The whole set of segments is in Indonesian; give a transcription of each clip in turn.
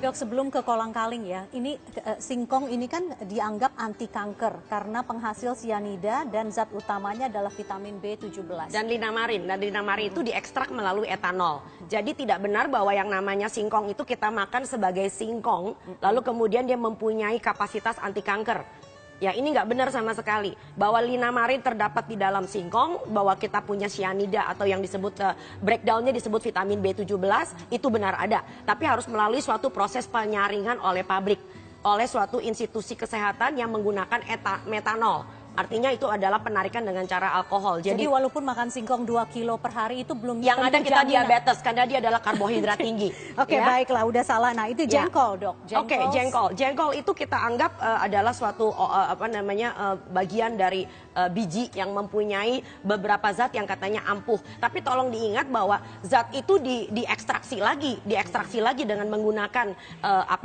Dok, sebelum ke kolang-kaling ya, ini singkong ini kan dianggap anti kanker karena penghasil sianida dan zat utamanya adalah vitamin B17. Dan linamarin itu diekstrak melalui etanol. Jadi tidak benar bahwa yang namanya singkong itu kita makan sebagai singkong, lalu kemudian dia mempunyai kapasitas anti kanker. Ya, ini nggak benar sama sekali. Bahwa linamarin terdapat di dalam singkong, bahwa kita punya cyanida atau yang disebut breakdownnya disebut vitamin B17, itu benar ada. Tapi harus melalui suatu proses penyaringan oleh pabrik, oleh suatu institusi kesehatan yang menggunakan metanol. Artinya itu adalah penarikan dengan cara alkohol. Jadi walaupun makan singkong 2 kilo per hari itu belum yang ada kita diabetes karena dia adalah karbohidrat tinggi. Oke, ya? Baiklah, udah salah. Nah, itu jengkol, Dok. Oke, jengkol itu kita anggap adalah suatu bagian dari biji yang mempunyai beberapa zat yang katanya ampuh. Tapi tolong diingat bahwa zat itu diekstraksi lagi dengan menggunakan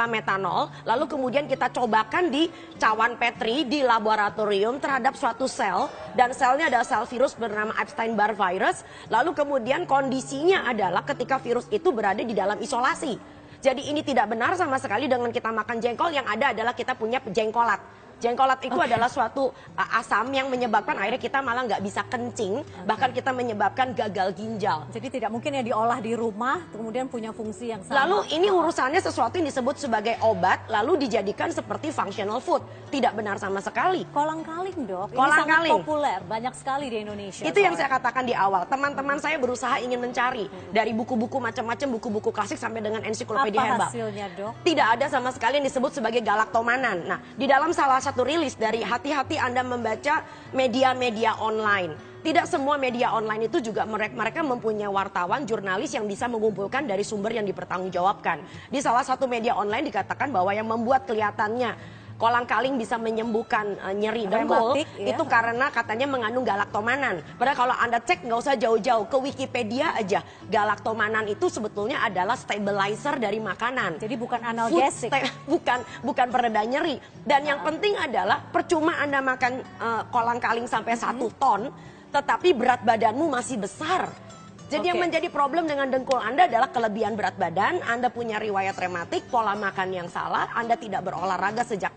metanol. Lalu kemudian kita cobakan di cawan Petri di laboratorium terhadap suatu sel, dan selnya adalah sel virus bernama Epstein-Barr virus. Lalu kemudian kondisinya adalah ketika virus itu berada di dalam isolasi. Jadi ini tidak benar sama sekali dengan kita makan jengkol. Yang ada adalah kita punya jengkolat. Jengkolat itu adalah suatu asam yang menyebabkan akhirnya kita malah nggak bisa kencing, bahkan kita menyebabkan gagal ginjal. Jadi tidak mungkin ya diolah di rumah, kemudian punya fungsi yang sama. Lalu ini urusannya sesuatu yang disebut sebagai obat, lalu dijadikan seperti functional food. Tidak benar sama sekali. Kolang-kaling, Dok. Kolang-kaling. Ini sangat populer, banyak sekali di Indonesia. Itu yang saya katakan di awal. Teman-teman saya berusaha ingin mencari dari buku-buku macam-macam, buku-buku klasik sampai dengan ensiklopedia herbal. Apa hasilnya, Dok? Tidak ada sama sekali yang disebut sebagai galaktomanan. Nah, di dalam salah satu rilis dari hati-hati Anda membaca media-media online. Tidak semua media online itu juga mereka mempunyai wartawan, jurnalis yang bisa mengumpulkan dari sumber yang dipertanggungjawabkan. Di salah satu media online dikatakan bahwa yang membuat kelihatannya kolang-kaling bisa menyembuhkan nyeri dengkul, itu karena katanya mengandung galaktomanan. Padahal kalau Anda cek nggak usah jauh-jauh, ke Wikipedia aja, galaktomanan itu sebetulnya adalah stabilizer dari makanan. Jadi bukan analgesik. bukan pereda nyeri. Dan yang penting adalah percuma Anda makan kolang-kaling sampai 1 ton, tetapi berat badanmu masih besar. Jadi yang menjadi problem dengan dengkul Anda adalah kelebihan berat badan, Anda punya riwayat rematik, pola makan yang salah, Anda tidak berolahraga sejak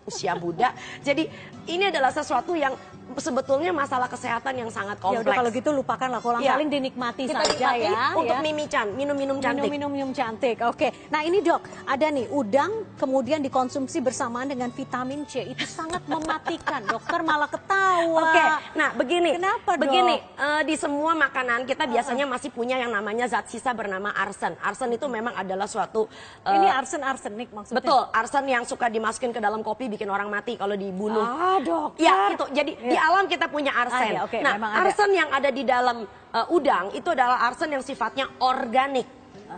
usia muda. Jadi ini adalah sesuatu yang sebetulnya masalah kesehatan yang sangat kompleks. Ya udah, kalau gitu lupakanlah kolang-kaling, dinikmati saja ya. Untuk minum-minum cantik. Minum-minum cantik. Oke. Nah, ini Dok, ada nih udang kemudian dikonsumsi bersamaan dengan vitamin C. Itu sangat mematikan. Dokter malah ketawa. Oke. Nah, begini. Kenapa, Dok? Begini, di semua makanan kita biasanya masih punya yang namanya zat sisa bernama arsen. Arsen itu memang adalah suatu ini arsenik maksudnya. Betul, arsen yang suka dimasukin ke dalam kopi bikin orang mati kalau dibunuh. Dokter. Ya, itu. Jadi di alam kita punya arsen. Nah, arsen yang ada di dalam udang itu adalah arsen yang sifatnya organik.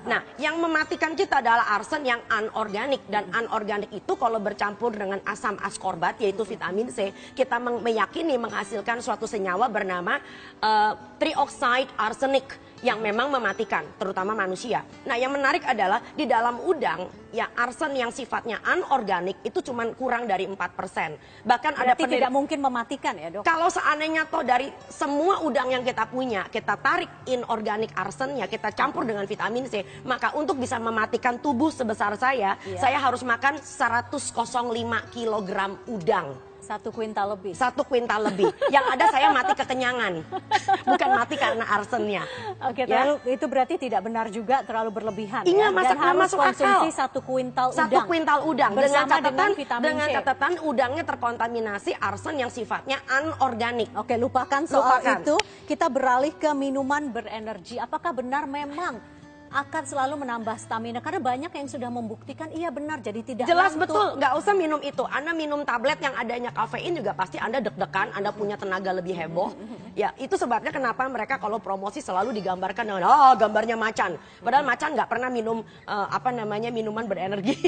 Nah, yang mematikan kita adalah arsen yang anorganik. Dan anorganik itu kalau bercampur dengan asam askorbat, yaitu vitamin C, kita meyakini menghasilkan suatu senyawa bernama trioxide arsenic yang memang mematikan, terutama manusia. Nah, yang menarik adalah di dalam udang, ya arsen yang sifatnya anorganik itu cuma kurang dari 4%. Bahkan ada tidak mungkin mematikan ya, Dok? Kalau seandainya toh dari semua udang yang kita punya, kita tarik inorganik arsennya, kita campur dengan vitamin C, maka untuk bisa mematikan tubuh sebesar saya harus makan 105 kilogram udang. 1 kuintal lebih. 1 kuintal lebih. Yang ada saya mati kekenyangan. Bukan mati karena arsennya. Oke, itu berarti tidak benar juga, terlalu berlebihan. Iya, dan harus masuk konsumsi akal. 1 kuintal udang. 1 kuintal udang. Dengan C. catatan udangnya terkontaminasi arsen yang sifatnya anorganik. Oke, lupakan soal itu. Kita beralih ke minuman berenergi. Apakah benar memang akan selalu menambah stamina? Karena banyak yang sudah membuktikan iya benar, jadi tidak jelas ngantuk. Betul, nggak usah minum itu. Anda minum tablet yang adanya kafein juga pasti Anda deg-degan, Anda punya tenaga lebih heboh. Ya, itu sebabnya kenapa mereka kalau promosi selalu digambarkan dengan gambarnya macan. Padahal macan nggak pernah minum minuman berenergi.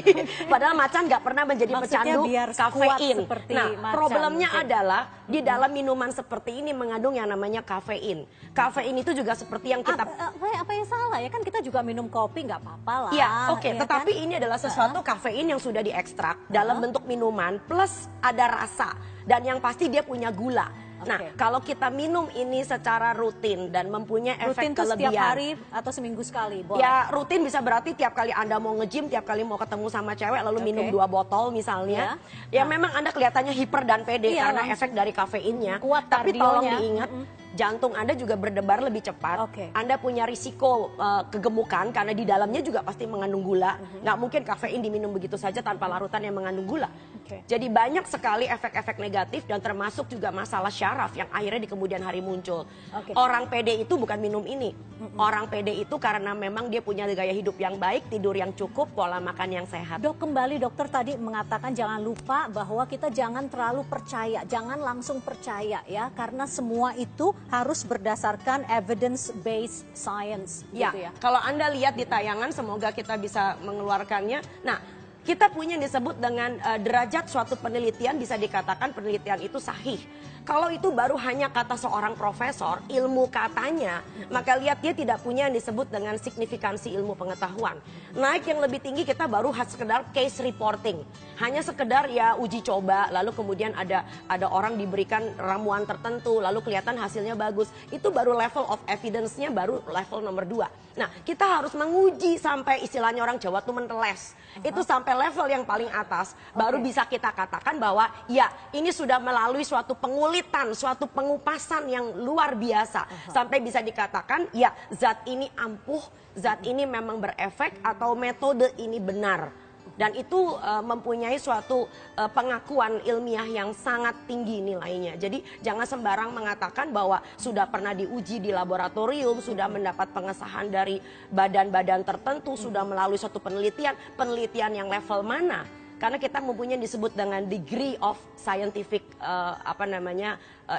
Padahal macan nggak pernah menjadi pecandu kafein. Nah, problemnya adalah di dalam minuman seperti ini mengandung yang namanya kafein. Kafein itu juga seperti yang kita apa yang salah ya, kan kita juga minum kopi nggak apa-apa lah. Ya, oke. Ya, tetapi kan? ini adalah sesuatu kafein yang sudah diekstrak dalam bentuk minuman plus ada rasa dan yang pasti dia punya gula. Nah, kalau kita minum ini secara rutin dan mempunyai efek Rutin tuh kelebihan. setiap hari atau seminggu sekali? Boleh? Ya rutin bisa berarti tiap kali Anda mau nge-gym, tiap kali mau ketemu sama cewek lalu minum 2 botol misalnya. Ya memang Anda kelihatannya hiper dan pede karena efek dari kafeinnya. Kuat Tapi kardionya. tolong diingat, jantung Anda juga berdebar lebih cepat. Anda punya risiko kegemukan karena di dalamnya juga pasti mengandung gula. Nggak mungkin kafein diminum begitu saja tanpa larutan yang mengandung gula. Jadi banyak sekali efek-efek negatif dan termasuk juga masalah syaraf yang akhirnya di kemudian hari muncul. Orang pede itu bukan minum ini. Orang pede itu karena memang dia punya gaya hidup yang baik, tidur yang cukup, pola makan yang sehat. Dok, kembali dokter tadi mengatakan jangan lupa bahwa kita jangan terlalu percaya, jangan langsung percaya ya, karena semua itu harus berdasarkan evidence-based science. Ya, gitu ya. Kalau Anda lihat di tayangan, semoga kita bisa mengeluarkannya. Nah, kita punya yang disebut dengan derajat suatu penelitian, bisa dikatakan penelitian itu sahih. Kalau itu baru hanya kata seorang profesor, ilmu katanya, maka lihat dia tidak punya yang disebut dengan signifikansi ilmu pengetahuan. Naik yang lebih tinggi kita baru sekedar case reporting. Hanya sekedar ya uji coba, lalu kemudian ada orang diberikan ramuan tertentu, lalu kelihatan hasilnya bagus. Itu baru level of evidence-nya baru level nomor 2. Nah, kita harus menguji sampai istilahnya orang Jawa tuh menteles. Itu sampai level yang paling atas, baru bisa kita katakan bahwa ya ini sudah melalui suatu pengulitan, suatu pengupasan yang luar biasa. Sampai bisa dikatakan ya zat ini ampuh, zat ini memang berefek atau metode ini benar. Dan itu mempunyai suatu pengakuan ilmiah yang sangat tinggi nilainya. Jadi jangan sembarang mengatakan bahwa sudah pernah diuji di laboratorium, sudah mendapat pengesahan dari badan-badan tertentu, sudah melalui suatu penelitian yang level mana. Karena kita mempunyai disebut dengan degree of scientific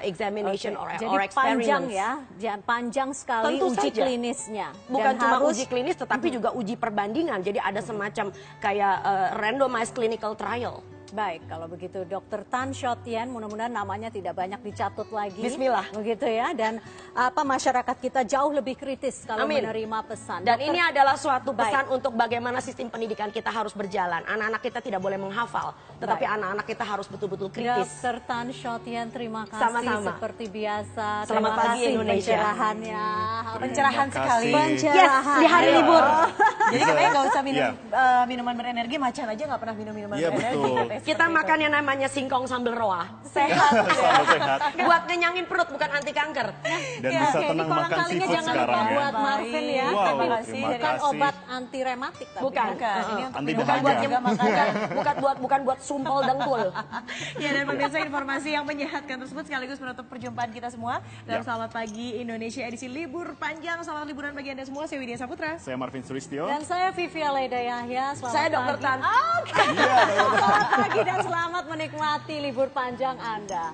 examination or experiments. Panjang ya, panjang sekali Tentu uji saja. klinisnya. Bukan Dan cuma harus uji klinis tetapi juga uji perbandingan. Jadi ada semacam kayak randomized clinical trial. Baik, kalau begitu Dr. Tan Shotien, mudah-mudahan namanya tidak banyak dicatut lagi. Bismillah. Begitu ya, dan masyarakat kita jauh lebih kritis kalau menerima pesan. Dan ini adalah suatu pesan untuk bagaimana sistem pendidikan kita harus berjalan. Anak-anak kita tidak boleh menghafal, tetapi anak-anak kita harus betul-betul kritis. Dr. Tan Shotien, terima kasih. Sama-sama. Seperti biasa. Selamat Terima pagi kasih Indonesia. pencerahannya. Pencerahan sekali. Pencerahan. Di hari libur. Jadi katanya nggak usah minum minuman berenergi, macan aja nggak pernah minum minuman berenergi. Betul. Kita makan yang namanya singkong sambal roa. Sehat. Selalu sehat. Buat ngenyangin perut, bukan anti kanker. Dan bisa tenang Kolang makan kalinya seafood jangan sekarang lupa ya. buat Marvin ya. Wow, terima kasih. terima Bukan kasih. obat anti rematik tapi. Bukan. Bukan, ini untuk Anti minuman dahaga. buat juga makanan. bukan buat sumpel dengkul. Ya, dan pemirsa, informasi yang menyehatkan tersebut sekaligus menutup perjumpaan kita semua. Dan selamat pagi Indonesia edisi libur panjang. Selamat liburan bagi Anda semua. Saya Widya Saputra. Saya Marvin Sulistyo. Dan saya Vivia Leda Yahya. Selamat Saya Dr. pagi. Tan. Selamat pagi dan selamat menikmati libur panjang Anda.